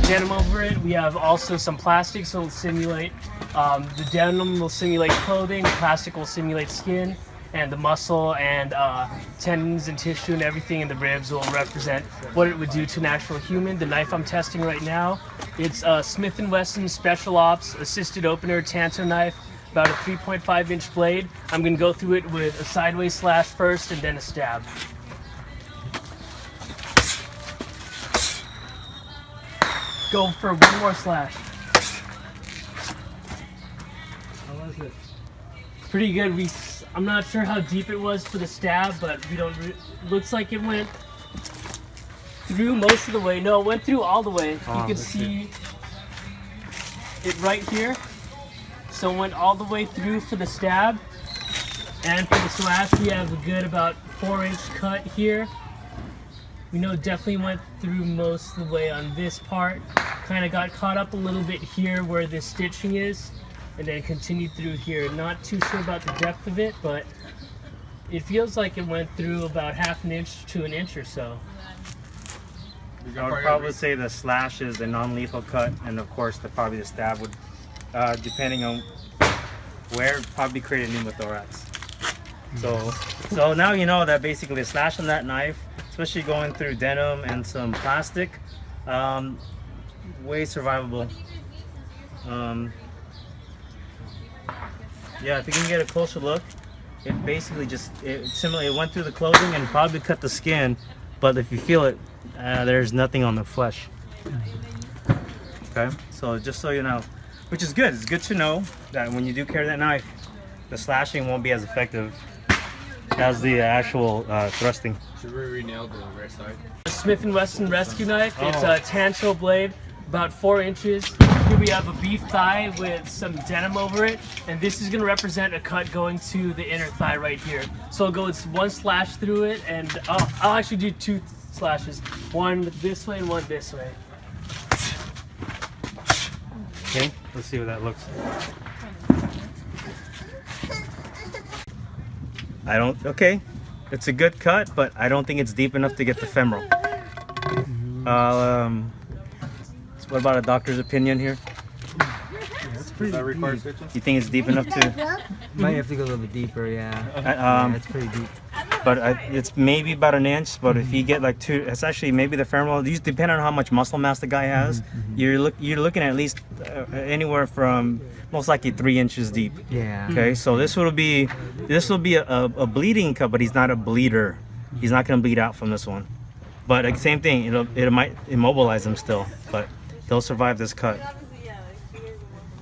denim over it. We have also some plastic, so it'll simulate, the denim will simulate clothing, plastic will simulate skin, and the muscle and tendons and tissue and everything in the ribs will represent what it would do to an actual human. The knife I'm testing right now, it's a Smith & Wesson Special Ops Assisted Opener Tanto knife, about a 3.5-inch blade. I'm going to go through it with a sideways slash first and then a stab. Go for one more slash. How was it? Pretty good. I'm not sure how deep it was for the stab, but we don't. Looks like it went through most of the way. No, it went through all the way. You can see it right here. So it went all the way through for the stab, and for the slash, we have a good about 4-inch cut here. We know it definitely went through most of the way on this part. Kind of got caught up a little bit here where the stitching is, and then continued through here. Not too sure about the depth of it, but it feels like it went through about ½ an inch to an inch or so. I would probably say the slash is the non-lethal cut, and of course probably the stab would, depending on where, probably create a pneumothorax. So now you know that basically the slash on that knife, especially going through denim and some plastic, way survivable. Yeah, if you can get a closer look, it basically it went through the clothing and probably cut the skin, but if you feel it, there's nothing on the flesh. Okay, so just so you know, which is good. It's good to know that when you do carry that knife, the slashing won't be as effective as the actual thrusting. Should we re-nail the rear side? A Smith & Wesson rescue knife. It's a Tanto blade, about 4 inches. Here we have a beef thigh with some denim over it, and this is going to represent a cut going to the inner thigh right here. So I'll go with one slash through it, and I'll actually do 2 slashes. One this way and one this way. Okay, let's see what that looks like. Okay, it's a good cut, but I don't think it's deep enough to get the femoral. What about a doctor's opinion here? That's pretty deep. You think it's deep enough to? Might have to go a little bit deeper, yeah. It's pretty deep. But it's maybe about an inch. But if you get like 2, it's actually maybe the femoral. These depend on how much muscle mass the guy has. You're looking at least anywhere from most likely 3 inches deep. Yeah. Okay, so this will be a bleeding cut, but he's not a bleeder. He's not going to bleed out from this one. But like, same thing, it might immobilize him still, but they'll survive this cut.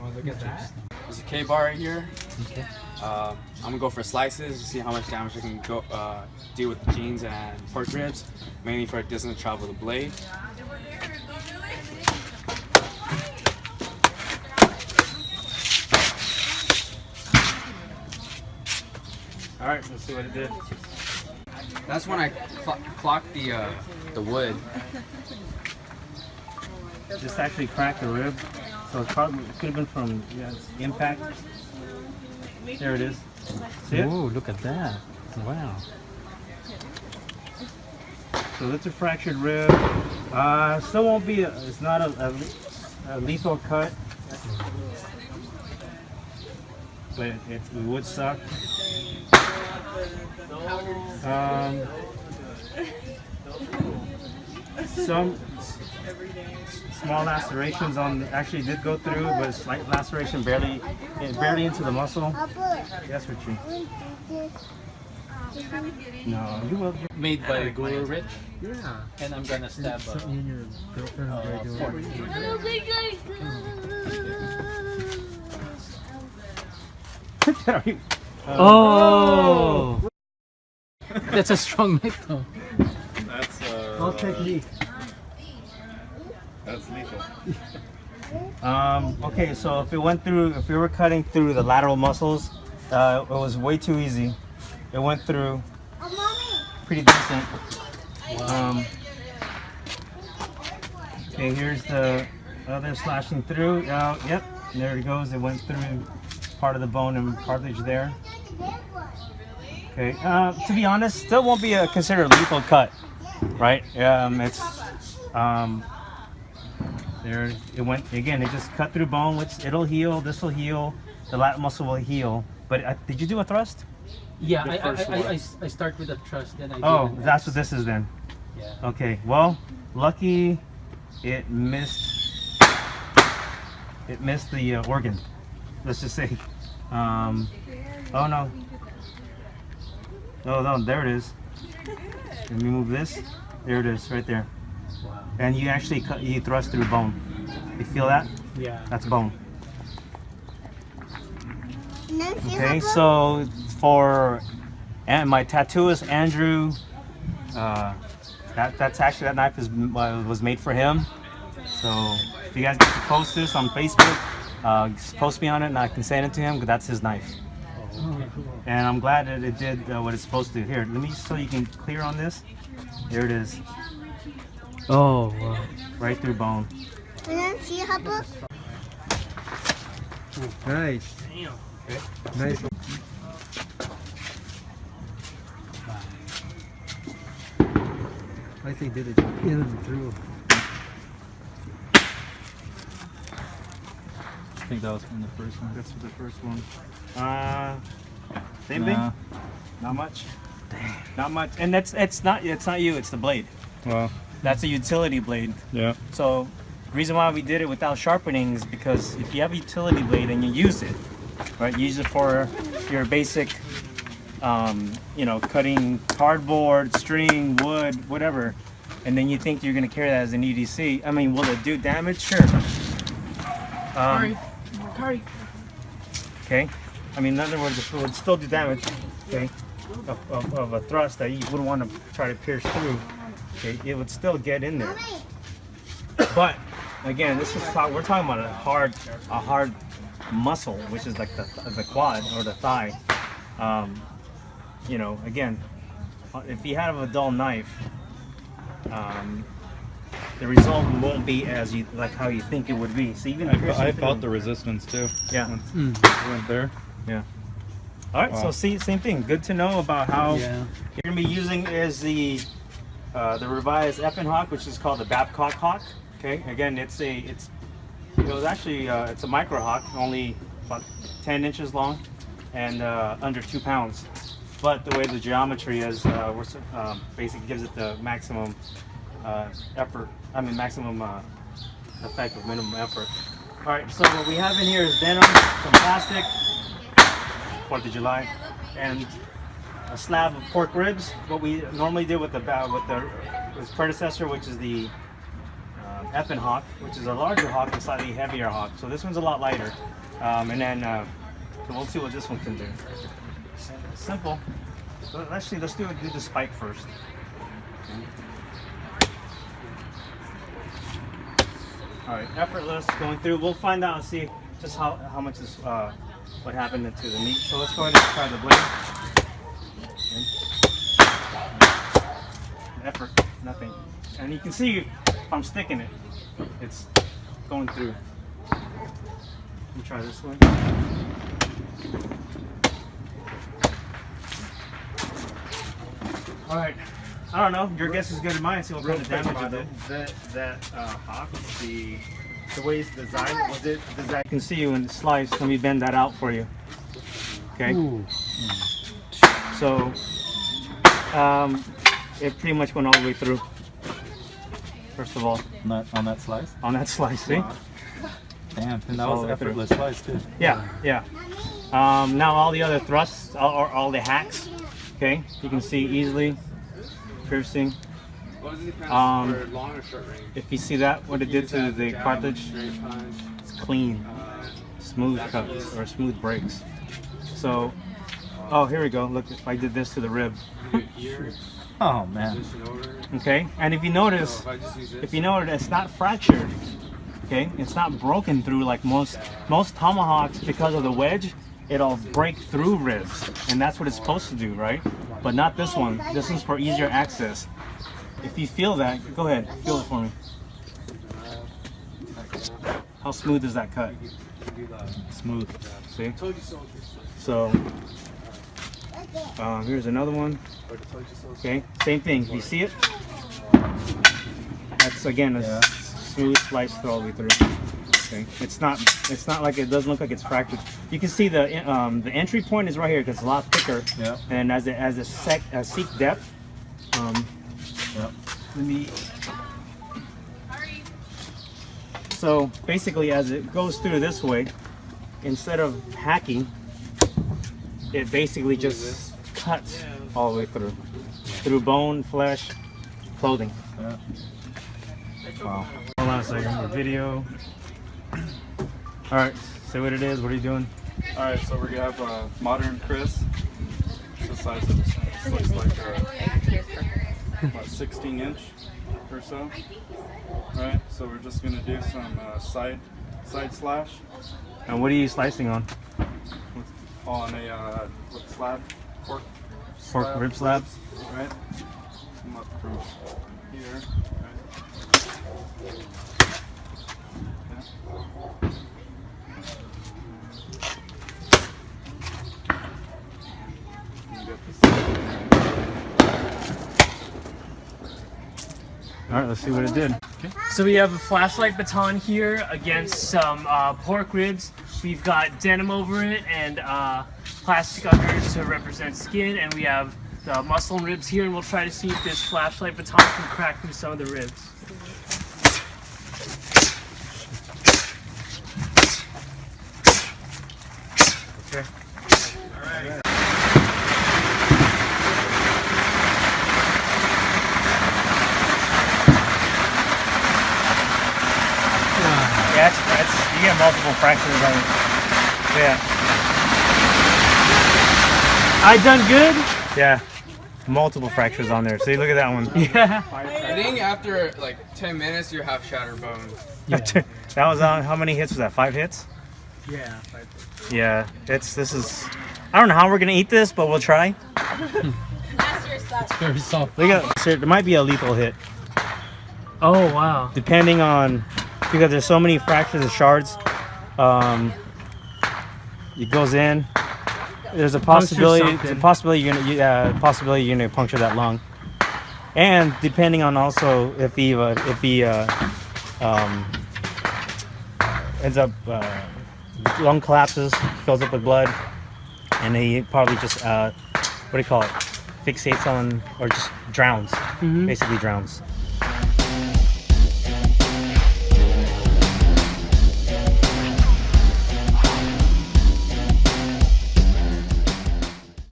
Oh, look at that. There's a K-bar right here. Okay. I'm gonna go for slices to see how much damage I can deal with the jeans and pork ribs, mainly for it doesn't travel the blade. All right, let's see what it did. That's when I clocked the wood. Just actually cracked the rib, so it could have been from impact. There it is. See it? Whoa, look at that. Wow. So that's a fractured rib. Still won't be. It's not a lethal cut, but it would suck. Some small lacerations actually did go through, but a slight laceration barely into the muscle. Yes, Richie. No, you will. Made by Guro RIch, Yeah. and I'm gonna stab Something in your girlfriend's Sorry. Oh! That's a strong knife though. That's All technique. That's lethal. Okay, so if we were cutting through the lateral muscles, it was way too easy. It went through pretty decent. Okay, here's the other slashing through. Yep, there it goes. It went through part of the bone and cartilage there. Okay, to be honest, still won't be considered a lethal cut, right? It's There, it went again. It just cut through bone, which it'll heal. This will heal. The lat muscle will heal. But did you do a thrust? Yeah, The first I start with the thrust, then I do Oh, the next. that's what this is then. Yeah. Okay. Well, lucky it missed. It missed the organ. Let's just say. Oh no. Oh no, there it is. Let me move this. There it is, right there. Wow. And you actually you thrust through bone. You feel that? Yeah. That's bone. Okay, so for my tattooist Andrew, that's actually that knife was made for him. So if you guys get to post this on Facebook, just post me on it and I can send it to him because that's his knife. And I'm glad that it did what it's supposed to. Here, let me so you can clear on this. There it is, Oh, wow. right through bone. Nice. Damn. Nice. I think did it in and through. I think that was from the first one. That's the first one. Same Nah. thing. Not much. Not much. And it's not you. It's the blade. Wow. That's a utility blade. Yeah. So the reason why we did it without sharpening is because if you have a utility blade and you use it, right, use it for your basic, cutting cardboard, string, wood, whatever, and then you think you're gonna carry that as an EDC. I mean, will it do damage? Sure. Kari. Okay. I mean, in other words, it would still do damage. Okay. Of a thrust that you wouldn't want to try to pierce through. Okay, it would still get in there. But again, we're talking about a hard muscle, which is like the quad or the thigh. Again, if you have a dull knife, the result won't be as how you think it would be. So even I felt the resistance too. Yeah. Once it went there. Yeah. All right. So Wow. same thing. Good to know about how Yeah. you're gonna be using is the revised Effin Hawk, which is called the Babcock Hawk. Okay. Again, it's a micro hawk, only about 10 inches long, and under 2 pounds. But the way the geometry is, basically gives it the maximum effort. I mean, maximum effect with minimum effort. All right. So what we have in here is denim, some plastic, 4th of July, and a slab of pork ribs. What we normally do with its predecessor, which is the Effin Hawk, which is a larger hawk and slightly heavier hawk. So this one's a lot lighter. And then so we'll see what this one can do. Simple. So let's do the spike first. All right, effortless going through. We'll find out and see just how much is what happened to the meat. So let's go ahead and try the blade. Effort, nothing. And you can see if I'm sticking it, it's going through. Let me try this one. All right. I don't know. Your guess is good as mine. See what kind of damage it did. That hawk, the way it's designed, was it designed? I can see you in the slice. Let me bend that out for you. Okay. So it pretty much went all the way through. First of all, Not on that slice? on that slice, see? Damn, and that All was the way through. effortless slice too. Yeah, yeah. Now all the other thrusts, or all the hacks, okay, you can see easily piercing. What does it depend Um, for long or short range? If you see that, what it did to the cartridge, Straight punch, it's clean, smooth cuts or smooth breaks. So, oh, here we go. Look, if I did this to the rib, here, Oh man. position over. okay. And if you So notice, if I just use this, if you notice, it's not fractured. Okay, it's not broken through like most tomahawks because of the wedge. It'll break through ribs, and that's what it's supposed to do, right? But not this one. This one's for easier access. If you feel that, go ahead, feel it for me. How smooth is that cut? Smooth. See? So, here's another one. Okay, same thing. You see it? That's again a smooth slice all the way through. Okay, it's not like it doesn't look like it's fractured. You can see the entry point is right here because it's a lot thicker. Yeah. And as it seek depth, Yep. let me. So basically, as it goes through this way, instead of hacking, it basically just cuts all the way through bone, flesh, clothing. Yeah. Wow. Hold on a second. The video. All right. Say what it is. What are you doing? All right, so we're gonna have a modern Chris. It's the size of this looks like about 16-inch or so. All right, so we're just gonna do some side slash And what are you slicing on? on a what slab? Pork Rib slab. Right. Come up from here. Right. All right. Let's see what it did. So we have a flashlight baton here against some pork ribs. We've got denim over it and plastic under it to represent skin, and we have the muscle and ribs here, and we'll try to see if this flashlight baton can crack through some of the ribs. Okay. Yeah, that's you get multiple fractures on it. Yeah. I done good? Yeah. Multiple fractures on there. See, look at that one. Yeah. I think after like 10 minutes, you have shattered bones. That was how many hits was that? 5 hits? Yeah. Yeah. This is. I don't know how we're gonna eat this, but we'll try. Very soft. Look at there might be a lethal hit, Oh wow. depending on because there's so many fractures and shards. It goes in. There's a possibility. something. It's a possibility you're gonna puncture that lung, and depending on also if he ends up lung collapses, fills up with blood, and he probably just what do you call it? Fixates on or just drowns, basically drowns.